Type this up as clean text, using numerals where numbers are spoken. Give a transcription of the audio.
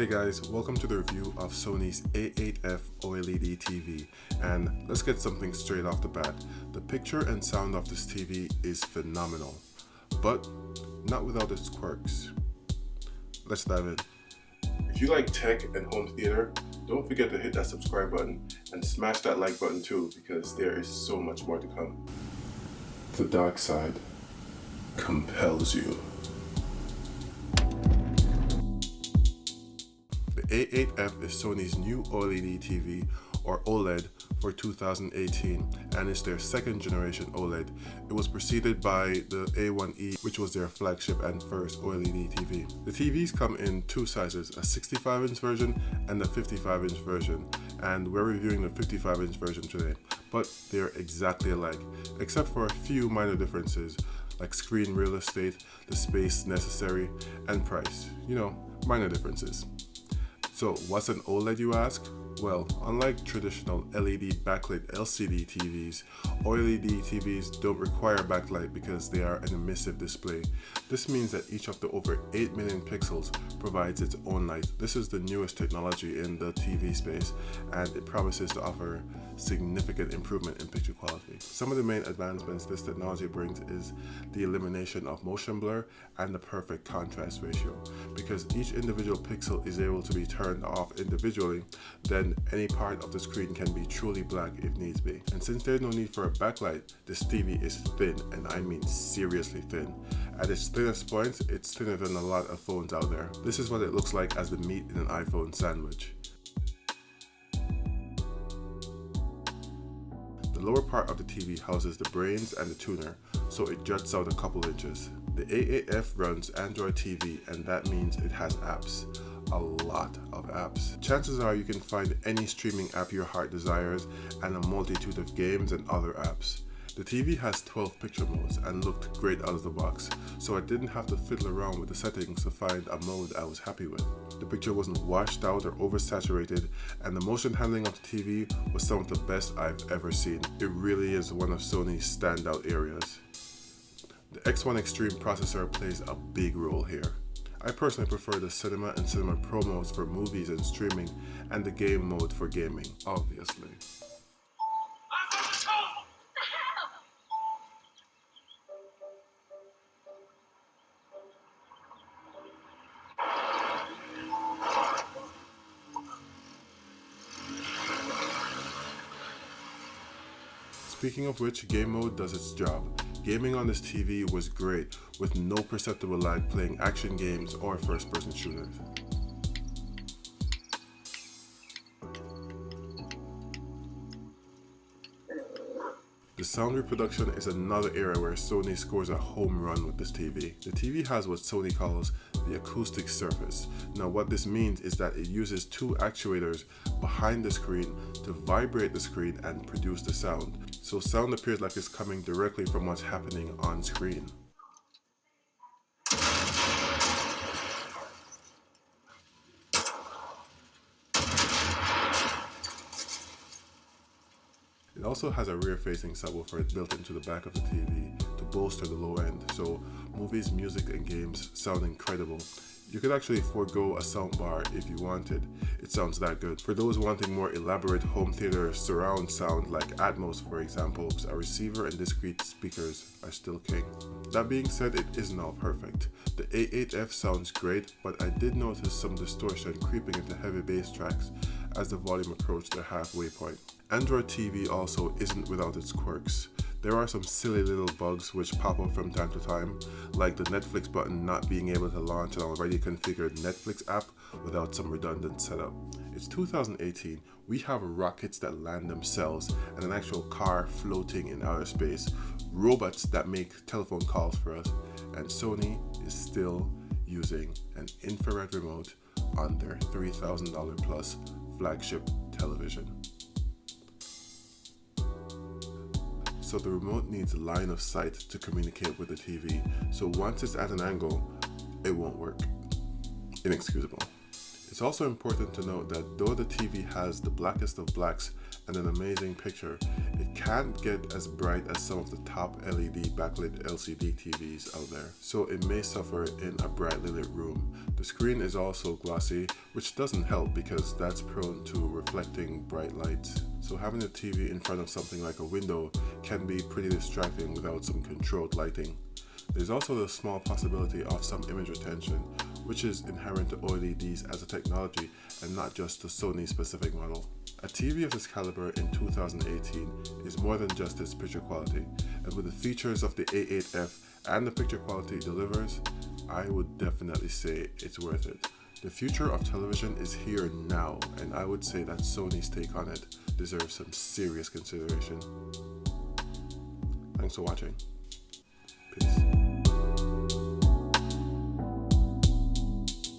Hey guys, welcome to the review of Sony's A8F OLED TV, and let's get something straight off the bat. The picture and sound of this TV is phenomenal, but not without its quirks. Let's dive in. If you like tech and home theater, don't forget to hit that subscribe button and smash that like button too, because there is so much more to come. The dark side compels you. The A8F is Sony's new OLED TV, or OLED, for 2018, and is their second generation OLED. It was preceded by the A1E, which was their flagship and first OLED TV. The TVs come in two sizes, a 65-inch version and a 55-inch version, and we're reviewing the 55-inch version today. But they're exactly alike, except for a few minor differences, like screen real estate, the space necessary, and price. You know, minor differences. So what's an OLED, you ask? Well, unlike traditional LED backlit LCD TVs, OLED TVs don't require backlight because they are an emissive display. This means that each of the over 8 million pixels provides its own light. This is the newest technology in the TV space, and it promises to offer significant improvement in picture quality. Some of the main advancements this technology brings is the elimination of motion blur and the perfect contrast ratio. Because each individual pixel is able to be turned off individually, then any part of the screen can be truly black if needs be. And since there's no need for a backlight, this TV is thin, and I mean seriously thin. At its thinnest points, it's thinner than a lot of phones out there. This is what it looks like as the meat in an iPhone sandwich. The lower part of the TV houses the brains and the tuner, so it juts out a couple inches. The A8F runs Android TV, and that means it has apps. A lot of apps. Chances are you can find any streaming app your heart desires and a multitude of games and other apps. The TV has 12 picture modes and looked great out of the box, so I didn't have to fiddle around with the settings to find a mode I was happy with. The picture wasn't washed out or oversaturated, and the motion handling of the TV was some of the best I've ever seen. It really is one of Sony's standout areas. The X1 Extreme processor plays a big role here. I personally prefer the Cinema and Cinema Pro modes for movies and streaming, and the game mode for gaming, obviously. Speaking of which, game mode does its job. Gaming on this TV was great, with no perceptible lag playing action games or first-person shooters. The sound reproduction is another area where Sony scores a home run with this TV. The TV has what Sony calls the Acoustic Surface. Now what this means is that it uses two actuators behind the screen to vibrate the screen and produce the sound. So sound appears like it's coming directly from what's happening on screen. It also has a rear-facing subwoofer built into the back of the TV to bolster the low end, so movies, music, and games sound incredible. You could actually forego a soundbar if you wanted. It sounds that good. For those wanting more elaborate home theater surround sound like Atmos, for example, a receiver and discrete speakers are still king. That being said, it isn't all perfect. The A8F sounds great, but I did notice some distortion creeping into heavy bass tracks as the volume approached their halfway point. Android TV also isn't without its quirks. There are some silly little bugs which pop up from time to time, like the Netflix button not being able to launch an already configured Netflix app without some redundant setup. It's 2018, we have rockets that land themselves and an actual car floating in outer space, robots that make telephone calls for us, and Sony is still using an infrared remote on their $3,000 plus flagship television. So the remote needs line of sight to communicate with the TV, so once it's at an angle, it won't work. Inexcusable. It's It's also important to note that though the TV has the blackest of blacks and an amazing picture, it can't get as bright as some of the top LED backlit LCD TVs out there, so it may suffer in a brightly lit room. The screen is also glossy, which doesn't help because that's prone to reflecting bright lights. So having the TV in front of something like a window can be pretty distracting without some controlled lighting. There's also the small possibility of some image retention, which is inherent to OLEDs as a technology and not just the Sony specific model. A TV of this caliber in 2018 is more than just its picture quality, and with the features of the A8F and the picture quality it delivers, I would definitely say it's worth it. The future of television is here now, and I would say that Sony's take on it deserves some serious consideration. Thanks for watching. Peace.